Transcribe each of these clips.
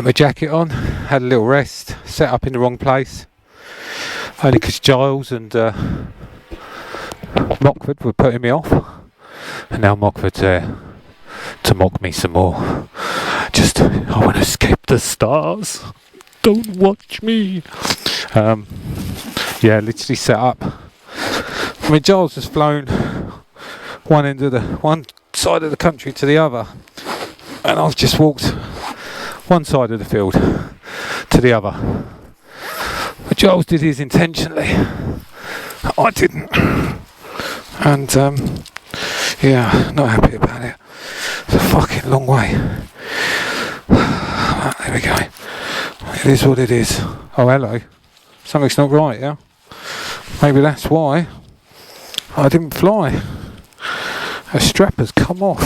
Put my jacket on, had a little rest, set up in the wrong place. Only because Giles and Mockford were putting me off. And now Mockford's there to mock me some more. I want to escape the stars. Don't watch me. Yeah, literally set up. I mean, Giles has flown one side of the country to the other, and I've just walked one side of the field to the other. But Giles did his intentionally. I didn't. And yeah, not happy about it. It's a fucking long way. There we go. It is what it is. Oh, hello. Something's not right, yeah? Maybe that's why I didn't fly. A strap has come off.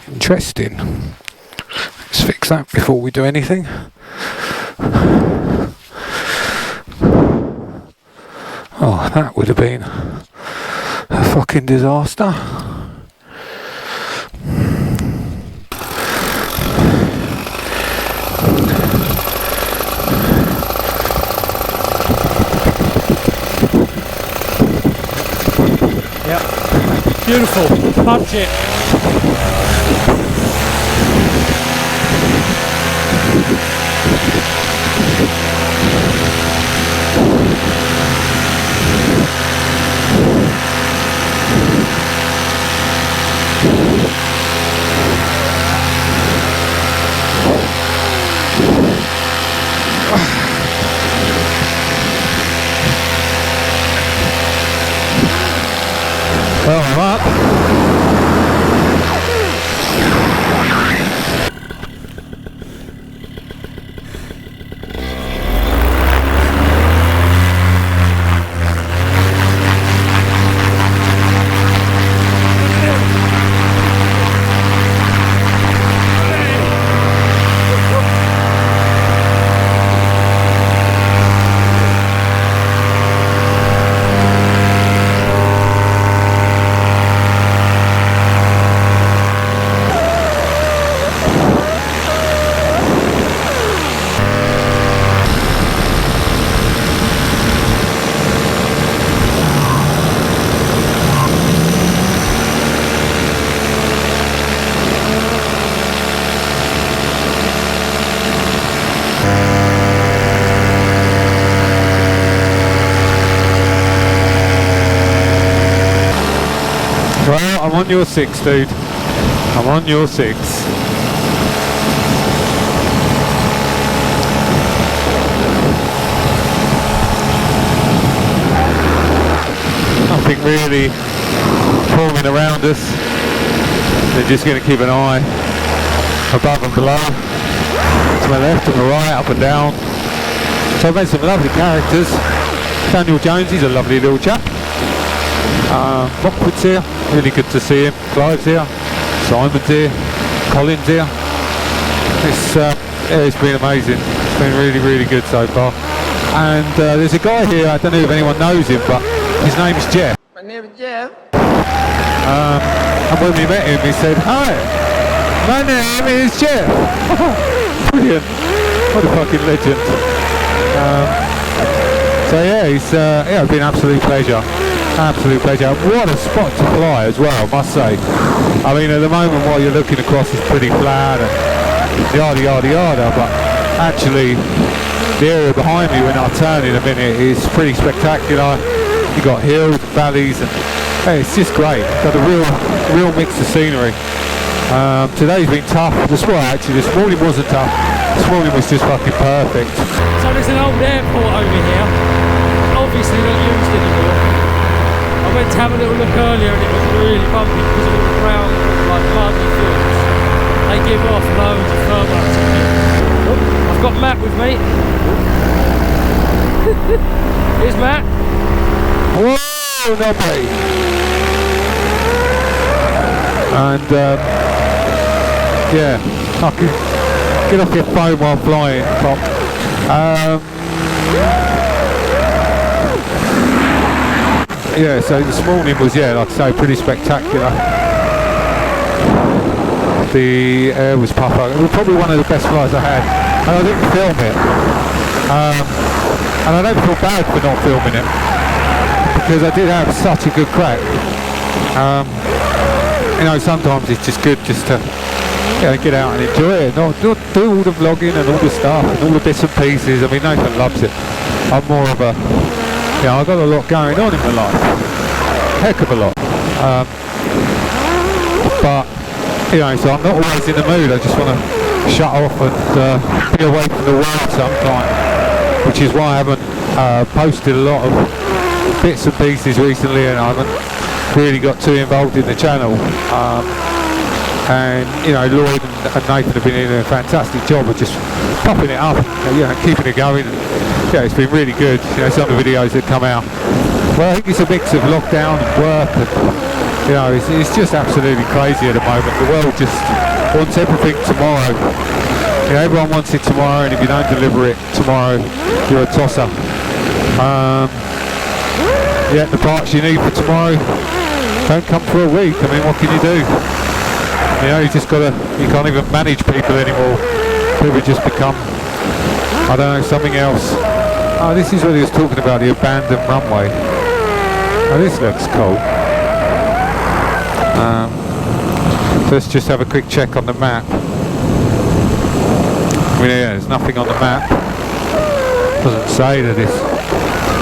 Interesting. Let's fix that before we do anything. Oh, that would have been a fucking disaster. Yep. Beautiful. Punch it. Well, I'm up. Well, I'm on your 6, dude. I'm on your 6. Nothing really forming around us. They're just going to keep an eye above and below, to my left and my right, up and down. So I've made some lovely characters. Daniel Jones, he's a lovely little chap. Mockwood's here, really good to see him. Clive's here, Simon's here, Colin's here. It's been amazing. It's been really, really good so far. And there's a guy here, I don't know if anyone knows him, but his name's Jeff. My name is Jeff. And when we met him, he said, "Hi, my name is Jeff." Brilliant. What a fucking legend. So yeah, it's been an absolute pleasure. Absolute pleasure. What a spot to fly as well, I must say. I mean, at the moment what you're looking across is pretty flat and yada yada yada, but actually the area behind me when I turn in a minute is pretty spectacular. You've got hills, valleys, and hey, it's just great. Got a real mix of scenery. Today's been tough. This morning wasn't tough. This morning was just fucking perfect. So there's an old airport over here, obviously not used anymore. I went to have a little look earlier and it was really bumpy because of all the ground, like muddy fields. They give off loads of thermal to me. I've got Matt with me. Here's Matt. Whoa, lovely. And yeah, I can get off your phone while flying, Pop. Yeah, so this morning was, like I say, pretty spectacular. the air was puffer. It was probably one of the best flights I had, and I didn't film it. And I don't feel bad for not filming it, because I did have such a good crack. You know, sometimes it's just good just to get out and enjoy it, not do all the vlogging and all the stuff and all the bits and pieces. I mean, Nathan loves it. I'm more of a, you know, I've got a lot going on in my life, heck of a lot. But you know, so I'm not always in the mood. I just want to shut off and be away from the world sometimes, which is why I haven't posted a lot of bits and pieces recently, and I haven't really got too involved in the channel. And you know, Lloyd and Nathan have been doing a fantastic job of just popping it up, and, you know, keeping it going. And, yeah, it's been really good. You know, some of the videos that come out. Well, I think it's a mix of lockdown and work, and you know, it's just absolutely crazy at the moment. The world just wants everything tomorrow. You know, everyone wants it tomorrow, and if you don't deliver it tomorrow, you're a tosser. Yeah, the parts you need for tomorrow don't come for a week. I mean, what can you do? You know, you can't even manage people anymore. People just become, I don't know, something else. Oh, this is what he was talking about, the abandoned runway. Oh, this looks cool. Let's just have a quick check on the map. I mean, yeah, there's nothing on the map. Doesn't say that it's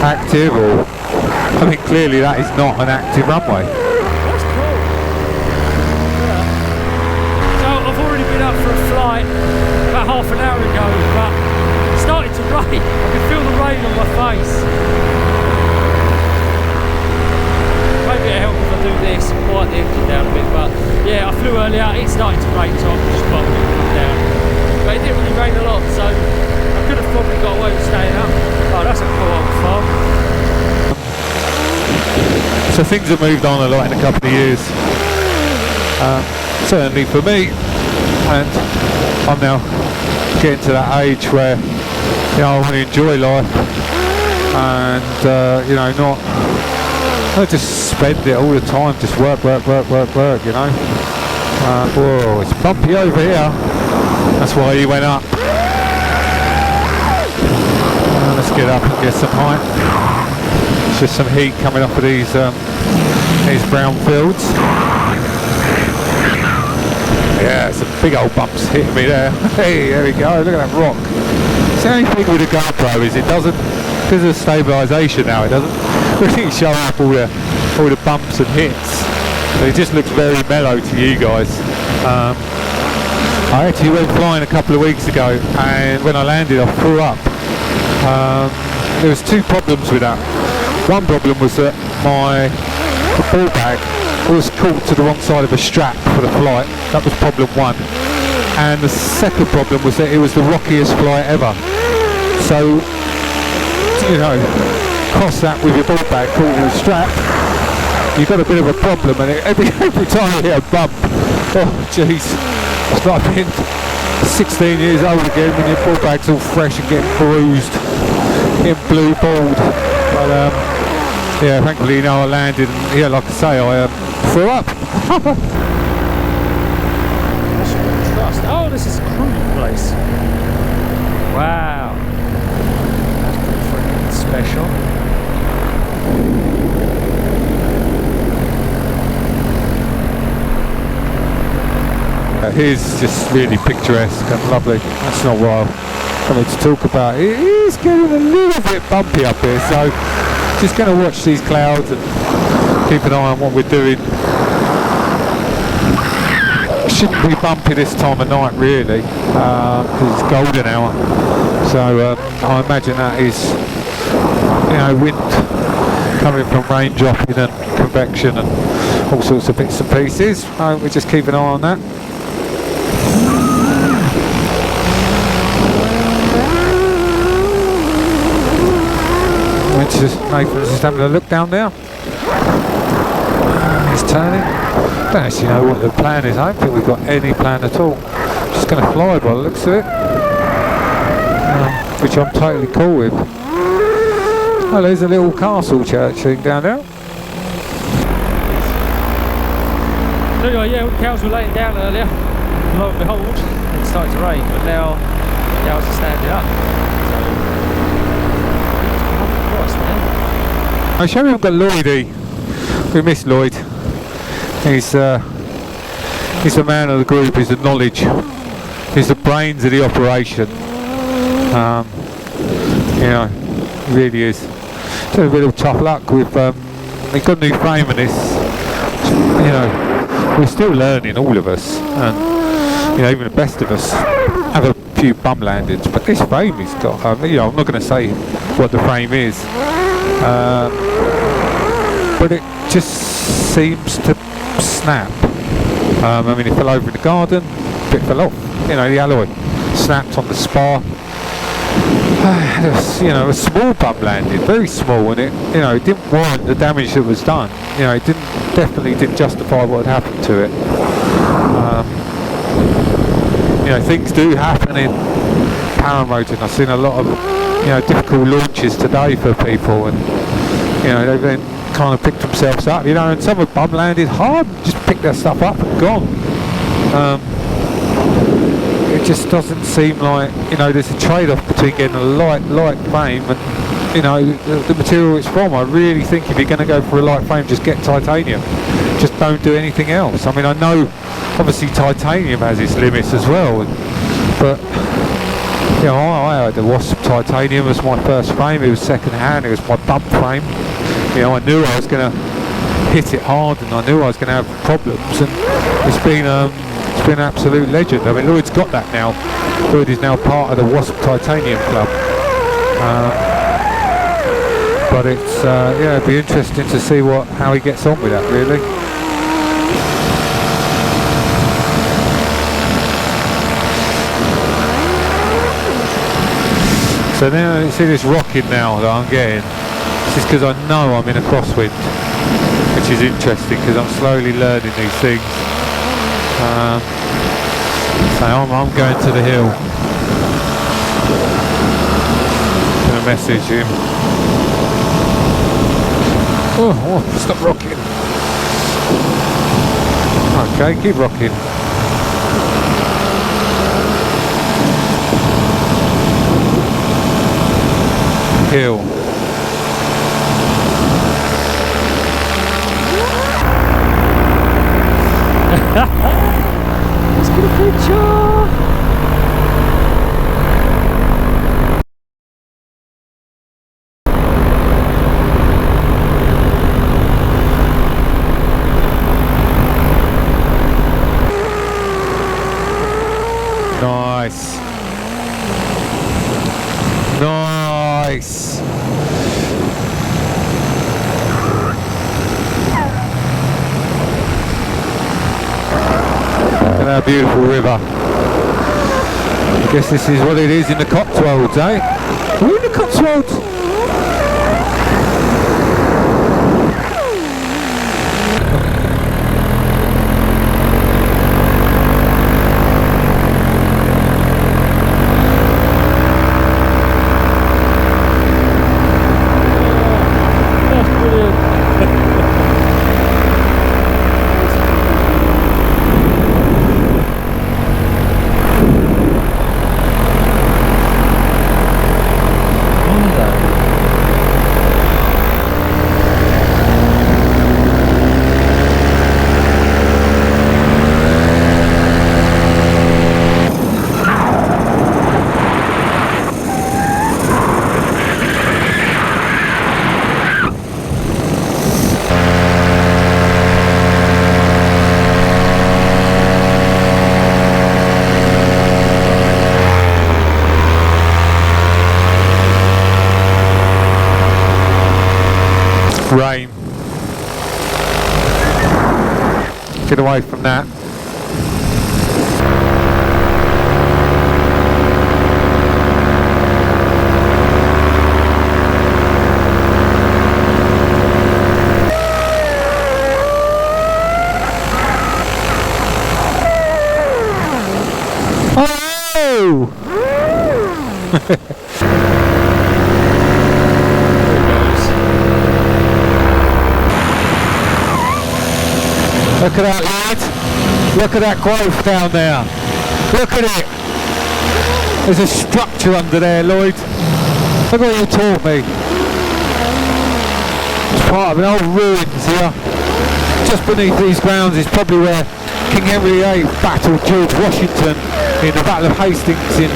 active, or I think clearly that is not an active runway. That's cool. Yeah. So I've already been up for a flight about half an hour ago, but it started to rain. I can feel the rain on my face. Maybe it'll help if I do this and quiet the engine down a bit, but yeah, I flew earlier, it started to rain, so I'm just got to come down. But it didn't really rain a lot, so I could have probably got away with staying up. Oh, that's a cool old farm. So things have moved on a lot in a couple of years, certainly for me, and I'm now getting to that age where, you know, I want to enjoy life, and you know, not just spend it all the time, just work, you know. Whoa, it's bumpy over here. That's why he went up. Let's get up and get some height. It's just some heat coming off of these brown fields. Yeah, some big old bumps hitting me there. Hey, there we go. Look at that rock. It's the only thing with the GoPro is it doesn't, because of stabilisation now, it doesn't really show up all the bumps and hits. So it just looks very mellow to you guys. I actually went flying a couple of weeks ago, and when I landed I threw up. There was two problems with that. One problem was that my ball bag was caught to the wrong side of a strap for the flight. That was problem one. And the second problem was that it was the rockiest flight ever. So, you know, cross that with your ball bag caught in a strap, you've got a bit of a problem, and every time you hit a bump, oh jeez, it's like being 16 years old again when your ball bag's all fresh and getting bruised, getting blue balled. But yeah, thankfully, you know, I landed, and yeah, like I say, I threw up. Oh, this is a cruise place. Wow, that's pretty freaking special. Here's just really picturesque and lovely. That's not what I'm coming to talk about. It is getting a little bit bumpy up here, so just going to watch these clouds and keep an eye on what we're doing. It shouldn't be bumpy this time of night really, because it's golden hour. So I imagine that is, you know, wind coming from rain dropping and convection and all sorts of bits and pieces. We just keep an eye on that. Nathan's just having a look down there. He's turning. Don't actually know what the plan is. I don't think we've got any plan at all. Just going to fly by the looks of it, which I'm totally cool with. Oh, there's a little castle church thing down there. Anyway, yeah, all the cows were laying down earlier. lo and behold, it started to rain, but now the hours are standing up. I show we've got Lloydie. We miss Lloyd. He's the man of the group. He's the knowledge. He's the brains of the operation. You know, he really is. It's a bit of tough luck. We've got a new frame in this. You know, we're still learning, all of us, and you know, even the best of us have a few bum landings. But this frame he's got, you know, I'm not going to say what the frame is, but it just seems to snap. I mean, it fell over in the garden, a bit fell off. You know, the alloy snapped on the spar. You know, a small bum landing, very small, and it, you know, it didn't warrant the damage that was done. You know, it definitely didn't justify what had happened to it. You know, things do happen in paramotoring. I've seen a lot of, you know, difficult launches today for people, and you know, they've then kind of picked themselves up. You know, and some have bum landed hard, and just picked their stuff up and gone. It just doesn't seem like, you know, there's a trade-off between getting a light frame and, you know, the material it's from. I really think if you're going to go for a light frame, just get titanium. Just don't do anything else. I mean, I know obviously titanium has its limits as well, but you know, I had the Wasp titanium as my first frame. It was second hand. It was my bum frame. You know, I knew I was going to hit it hard, and I knew I was going to have problems, and it's been an absolute legend. I mean, Lloyd's got that now. Lloyd is now part of the Wasp Titanium Club. But it's yeah, it'd be interesting to see how he gets on with that, really. So now you see this rocking now that I'm getting. This is because I know I'm in a crosswind, which is interesting because I'm slowly learning these things. So I'm going to the hill. Gonna message him. Oh, stop rocking. Okay, keep rocking. Hill. Let's get a picture. Nice. Nice. Look at that beautiful river. I guess this is what it is in the Cotswolds, eh? We're in the Cotswolds. Rain. Get away from that. Oh! Look at that, lad. Look at that growth down there. Look at it. There's a structure under there, Lloyd. Look what you taught me. It's part of an old ruins here. Just beneath these grounds is probably where King Henry VIII battled George Washington in the Battle of Hastings in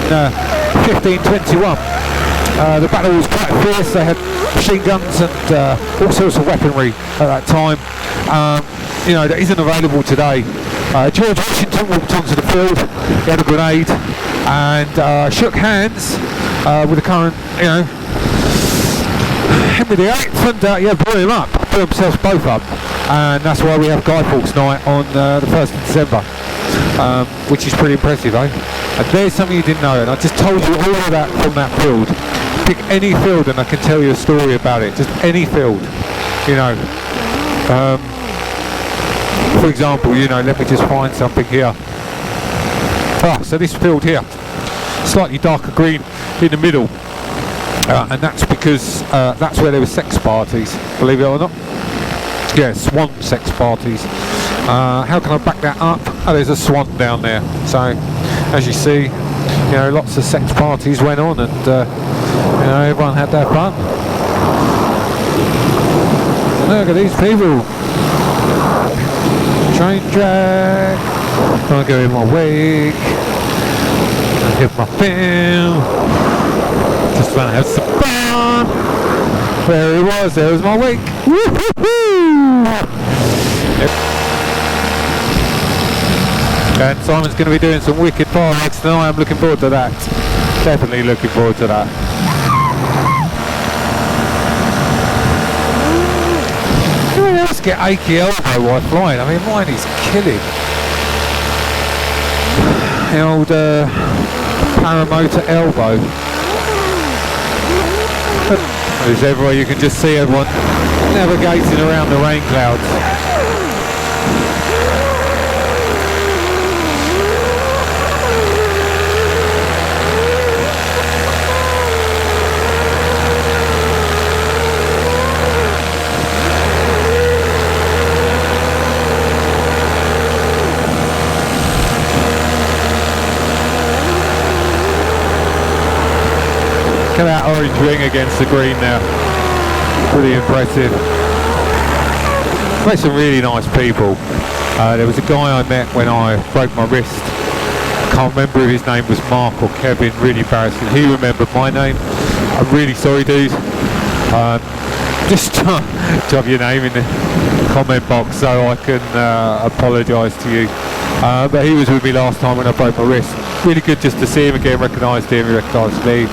1521. The battle was quite fierce. They had machine guns and all sorts of weaponry at that time. You know, that isn't available today. George Washington walked onto the field, he had a grenade, and shook hands with the current, you know, Henry VIII, and blew him up, blew themselves both up. And that's why we have Guy Fawkes Night on the 1st of December, which is pretty impressive, eh? And there's something you didn't know, and I just told you all of that from that field. Pick any field and I can tell you a story about it, just any field, you know. For example, you know, let me just find something here. So this field here, slightly darker green in the middle, and that's because that's where there were sex parties, believe it or not. Yeah, Swan Sex Parties. How can I back that up? Oh, there's a swan down there. So, as you see, you know, lots of sex parties went on, and you know, everyone had their fun. Look at these people. Train track. I'll go in my wig. I'll give my film. Just want to have some fun. There he was. There was my wig. And Simon's going to be doing some wicked fireworks tonight. I'm looking forward to that. Definitely looking forward to that. Anyone else get achy elbow while flying? I mean, mine is killing. The old paramotor elbow. There's everywhere, you can just see everyone navigating around the rain clouds. Look at that orange ring against the green now. Pretty impressive. Met some really nice people. There was a guy I met when I broke my wrist. I can't remember if his name was Mark or Kevin, really embarrassing. He remembered my name. I'm really sorry, dude. Just drop your name in the comment box so I can apologise to you. But he was with me last time when I broke my wrist. Really good just to see him again, recognised him, he recognised me.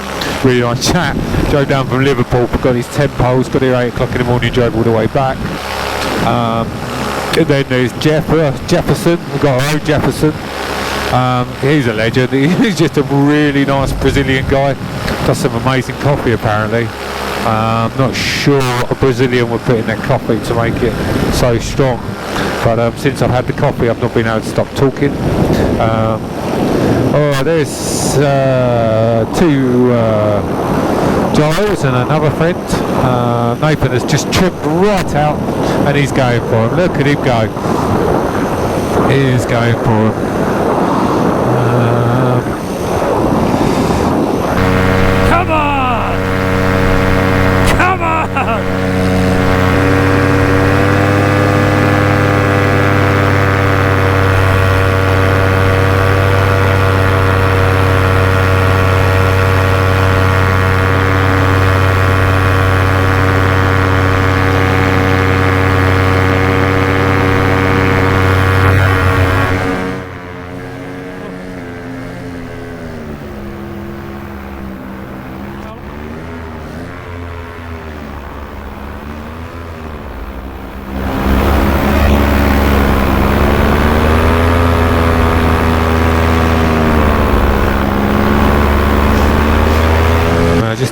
Really nice chat. Drove down from Liverpool, forgot his 10 poles, got here 8 o'clock in the morning, drove all the way back. And then there's Jefferson, we've got our own Jefferson. He's a legend. He's just a really nice Brazilian guy. Does some amazing coffee apparently. I'm not sure what a Brazilian would put in their coffee to make it so strong. But since I've had the coffee, I've not been able to stop talking. There's 2 Giles and another friend. Nathan has just tripped right out and he's going for him. Look at him go. He is going for him. Come on! Come on!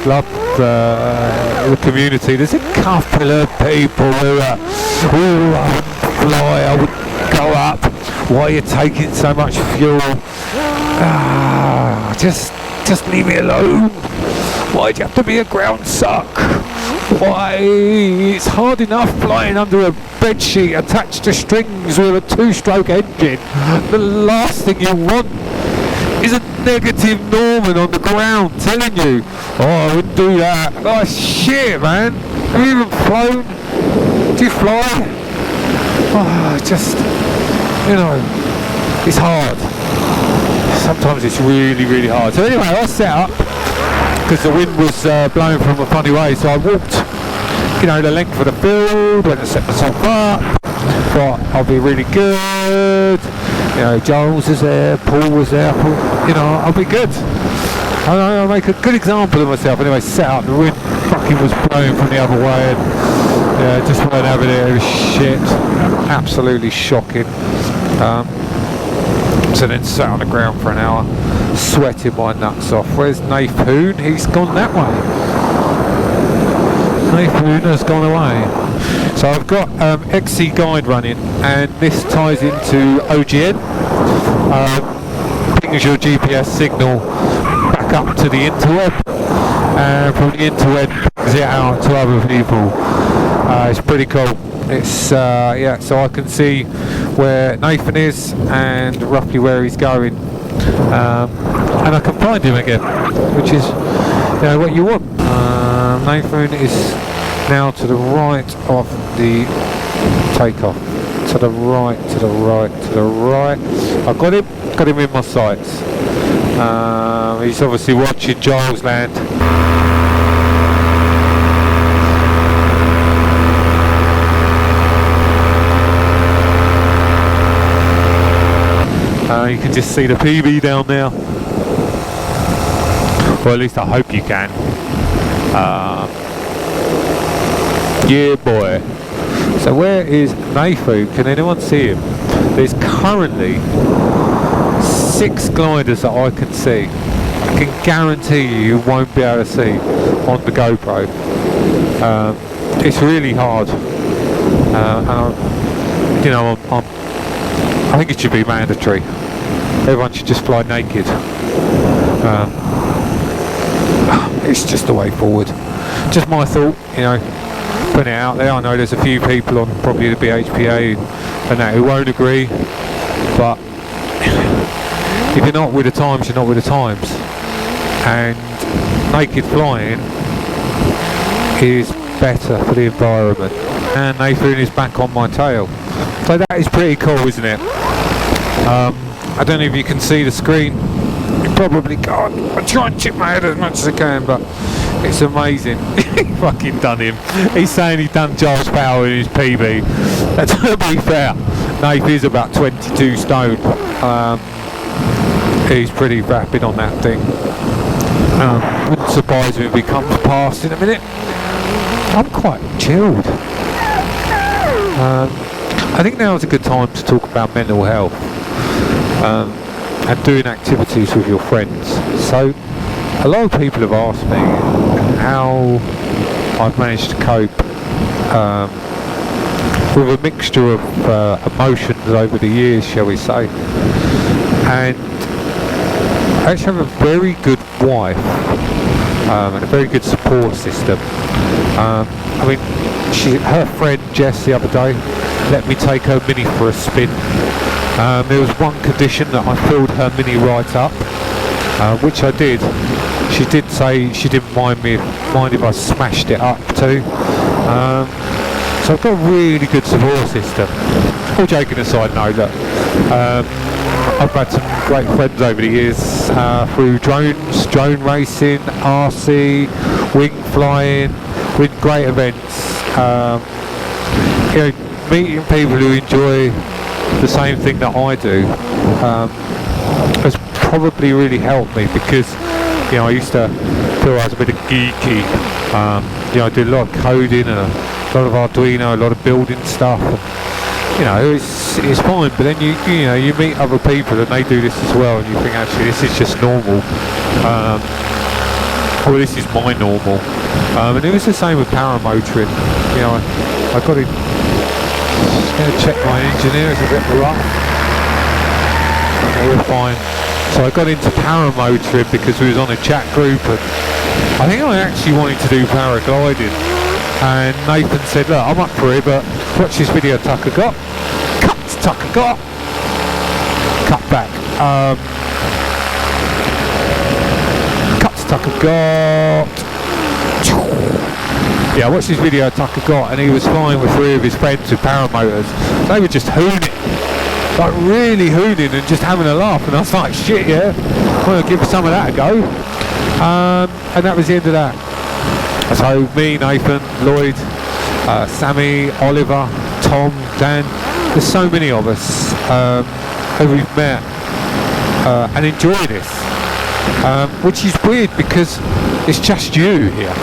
Love the community. There's a couple of people who fly, I would go up. Why are you taking so much fuel? Just leave me alone. Why'd you have to be a ground suck? Why, it's hard enough flying under a bedsheet attached to strings with a 2-stroke engine. The last thing you want is a negative Norman on the ground telling you, oh, I wouldn't do that. Oh shit, man. Have you even flown? Do you fly? Oh, just, you know, it's hard. Sometimes it's really, really hard. So anyway, I set up because the wind was blowing from a funny way, so I walked, you know, the length of the field, went and set myself up, thought I'll be really good, you know, Giles was there, Paul was there, you know, I'll be good, I'll make a good example of myself. Anyway, set up, the wind fucking was blowing from the other way, and yeah, just weren't having it, it was shit, absolutely shocking. So then sat on the ground for an hour, sweating my nuts off. Where's Nath Hoon? He's gone that way. Nath Hoon has gone away. So I've got XC Guide running, and this ties into OGN. Pings your GPS signal back up to the interweb, and from the interweb brings it out to other people. It's pretty cool. It's yeah, so I can see where Nathan is and roughly where he's going, and I can find him again, which is, you know, what you want. Nathan is now to the right of the takeoff. To the right, to the right, to the right. I've got him in my sights. He's obviously watching Giles land. You can just see the PB down there. Well, at least I hope you can. Yeah, boy. So where is Nathan? Can anyone see him? There's currently 6 gliders that I can see. I can guarantee you won't be able to see on the GoPro. It's really hard. And you know, I think it should be mandatory. Everyone should just fly naked. It's just the way forward. Just my thought, you know, putting it out there. I know there's a few people on probably the BHPA and that who won't agree, but if you're not with the times, you're not with the times. And naked flying is better for the environment. And Nathan is back on my tail. So that is pretty cool, isn't it? I don't know if you can see the screen. You probably can't. I try and chip my head as much as I can, but it's amazing. He fucking done him. He's saying he's done Giles Power in his PB. That's to be fair. Nath is about 22 stone. He's pretty rapid on that thing. Wouldn't surprise me if he comes past in a minute. I'm quite chilled. I think now is a good time to talk about mental health. And doing activities with your friends. So a lot of people have asked me how I've managed to cope with a mixture of emotions over the years, shall we say. And I actually have a very good wife and a very good support system. I mean, her friend Jess the other day let me take her Mini for a spin. There was one condition that I filled her Mini right up, which I did. She did say she didn't mind if I smashed it up too. So I've got a really good support system. All joking aside, no, look, I've had some great friends over the years through drones, drone racing, RC, wing flying, with great events. You know, meeting people who enjoy the same thing that I do has probably really helped me, because you know, I used to feel I was a bit of geeky. You know, I did a lot of coding and a lot of Arduino, a lot of building stuff. And, you know, it's fine, but then you know, you meet other people and they do this as well, and you think actually this is just normal. Well, this is my normal. And it was the same with paramotoring. You know, I got in. Just going to check my engineer, it's a bit rough. Okay, we're fine. So I got into paramotoring because we was on a chat group, and I think I actually wanted to do paragliding. And Nathan said, look, I'm up for it, but watch this video Tucker got. Cut Tucker got. Cut back. Cut Tucker got. Yeah, watch this video Tucker got, and he was flying with 3 of his friends with paramotors. They were just hooning, like really hooning and just having a laugh, and I was like, shit, yeah, I'm going to give some of that a go. And that was the end of that. So me, Nathan, Lloyd, Sammy, Oliver, Tom, Dan, there's so many of us who we've met and enjoy this, which is weird because it's just you here.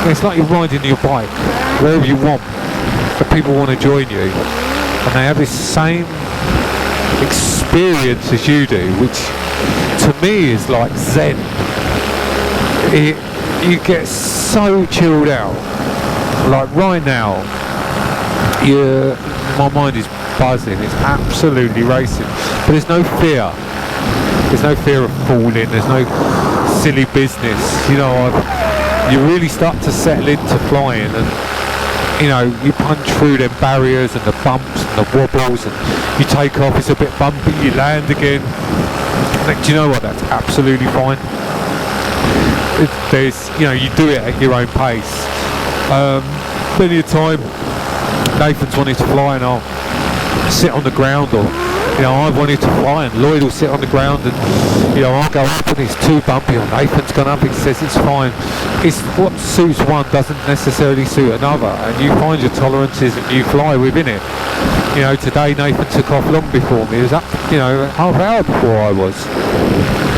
It's like you're riding your bike wherever you want, but people want to join you, and they have this same experience as you do, which to me is like zen. You get so chilled out. Like right now, my mind is buzzing, it's absolutely racing, but there's no fear. There's no fear of falling, there's no silly business, you know. You really start to settle into flying, and you know, you punch through them barriers and the bumps and the wobbles, and you take off, it's a bit bumpy, you land again. And do you know what, that's absolutely fine. There's, you know, you do it at your own pace. Plenty of time Nathan's wanted to fly and I'll sit on the ground, or you know, I've wanted to fly and Lloyd will sit on the ground, and you know, I'll go up and it's too bumpy, and Nathan's gone up, he says it's fine. It's what suits one doesn't necessarily suit another, and you find your tolerances and you fly within it. You know, today Nathan took off long before me. He was up, you know, half an hour before I was,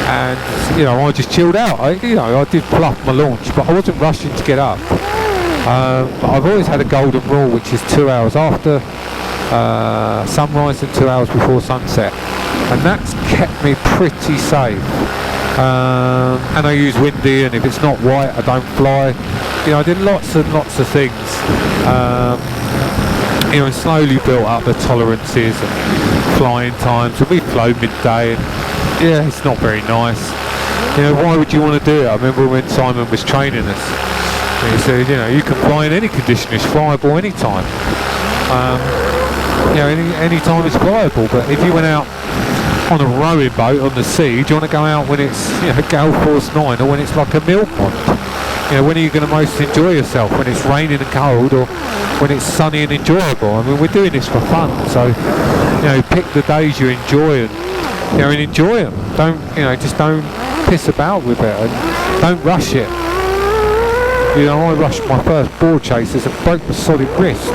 and you know, I just chilled out. I did fluff my launch, but I wasn't rushing to get up. But I've always had a golden rule, which is 2 hours after sunrise and 2 hours before sunset, and that's kept me pretty safe. And I use windy, and if it's not white I don't fly. You know, I did lots and lots of things, you know, and slowly built up the tolerances and flying times, and we flew midday, and yeah, it's not very nice. You know, why would you want to do it? I remember when Simon was training us, he said, you know, you can fly in any condition, it's flyable anytime. You know, any time it's flyable, but if you went out on a rowing boat on the sea, do you want to go out when it's, you know, gale force 9, or when it's like a mill pond? You know, when are you going to most enjoy yourself? When it's raining and cold, or when it's sunny and enjoyable? I mean, we're doing this for fun, so you know, pick the days you enjoy, and you know, and enjoy them. Don't, you know, just don't piss about with it, and don't rush it. You know, I rushed my first board chases and broke my solid wrist.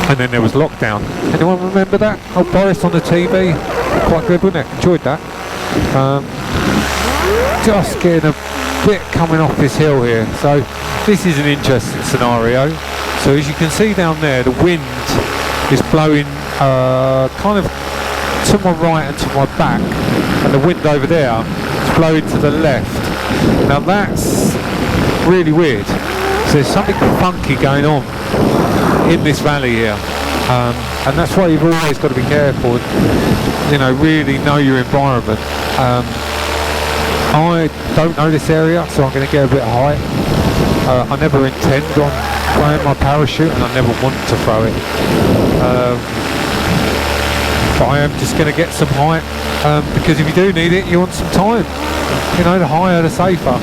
And then there was lockdown. Anyone remember that? Oh, Boris on the TV. Quite good, wasn't it? Enjoyed that. Just getting a bit coming off this hill here. So this is an interesting scenario. So as you can see down there, the wind is blowing kind of to my right and to my back. And the wind over there is blowing to the left. Now that's really weird. So there's something funky going on in this valley here, and that's why you've always got to be careful and, you know, really know your environment. I don't know this area, so I'm going to get a bit of height. I never intend on throwing my parachute, and I never want to throw it, but I am just going to get some height, because if you do need it, you want some time. You know, the higher the safer.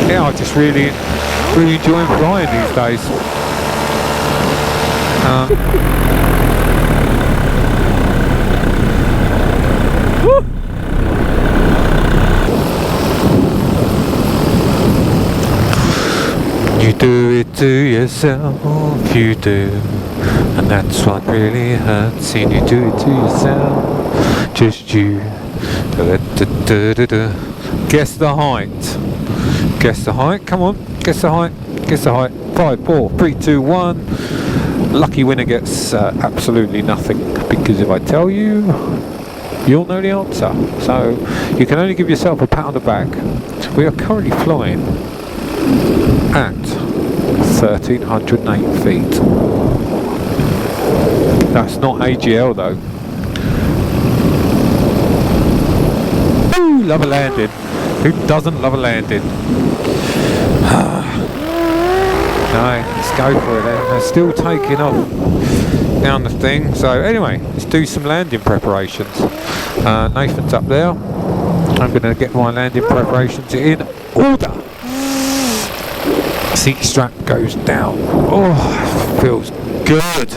Yeah, I just really enjoying flying these days. You do it to yourself, you do, and that's what really hurts. And you do it to yourself, just you. Guess the height. Guess the height. Come on. Guess the height. Guess the height. 5, 4, 3, 2, 1. Lucky winner gets absolutely nothing, because if I tell you, you'll know the answer. So you can only give yourself a pat on the back. We are currently flying at 1,308 feet. That's not AGL though. Ooh, love a landing. Who doesn't love a landing? No, let's go for it then. They're still taking off down the thing. So anyway, let's do some landing preparations. Nathan's up there. I'm going to get my landing preparations in order. Seat strap goes down. Oh, feels good.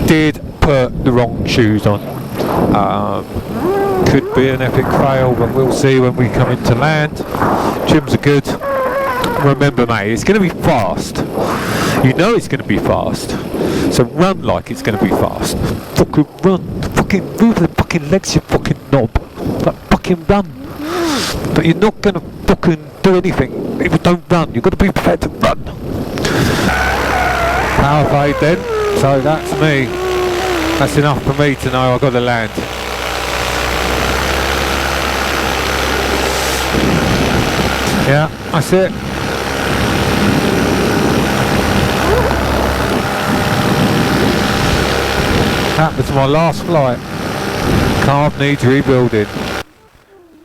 Did put the wrong shoes on. Could be an epic fail, but we'll see when we come into land. Trims are good. Remember, mate, it's going to be fast. You know it's going to be fast. So run like it's going to be fast. Fucking run. Fucking move the fucking legs, you fucking knob. Like fucking run. But you're not going to fucking do anything if you don't run. You've got to be prepared to run. Power fade then. So that's me. That's enough for me to know I've got to land. Yeah, that's it. That was my last flight. Carb needs rebuilding.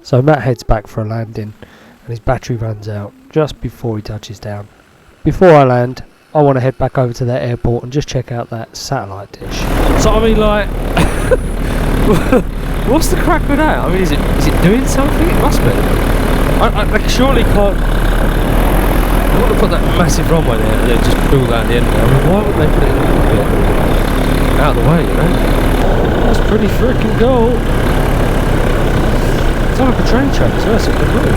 So Matt heads back for a landing and his battery runs out just before he touches down. Before I land, I want to head back over to that airport and just check out that satellite dish. So I mean, like, what's the crack with that? I mean, is it doing something? It must be. I surely can't. I want to put that massive runway there and then just pull that at the end there. I mean, why would they put it a little bit out of the way, you know? That's pretty freaking cool. It's like a train track as well, so it can move.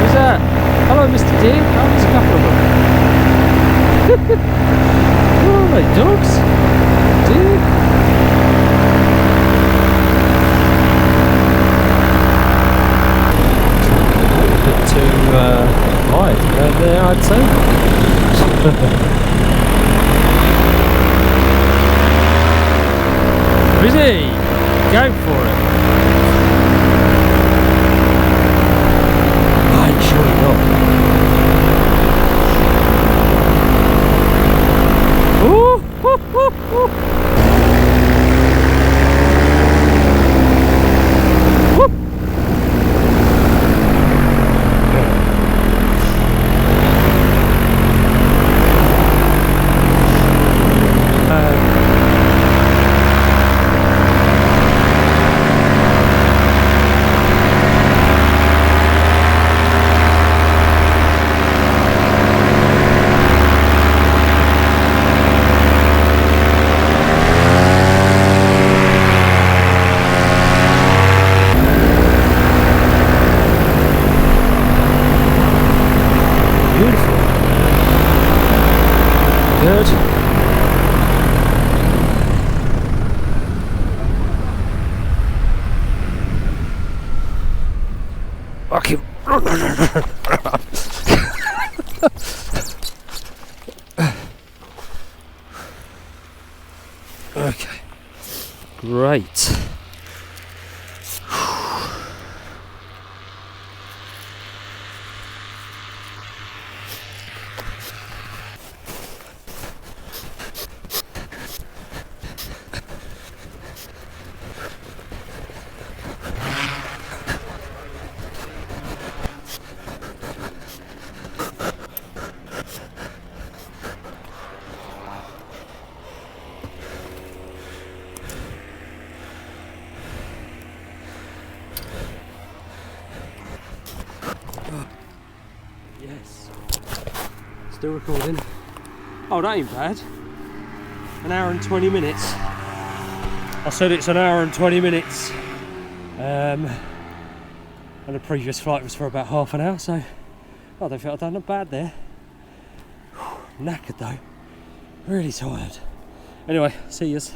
Who's that? Hello, Mr. Deer. Oh, there's a couple of them. Oh, my dogs. Deer. To hide around there, I'd say. Busy! Go for it! I'm sure you're not. Ooh! Ooh, ooh, ooh. Good. Fucking. Okay. Great. Yes. Still recording. Oh, that ain't bad. An hour and 20 minutes. I said it's an hour and 20 minutes. And the previous flight was for about half an hour, so I don't think I've done that bad there. Knackered though. Really tired. Anyway, see yous.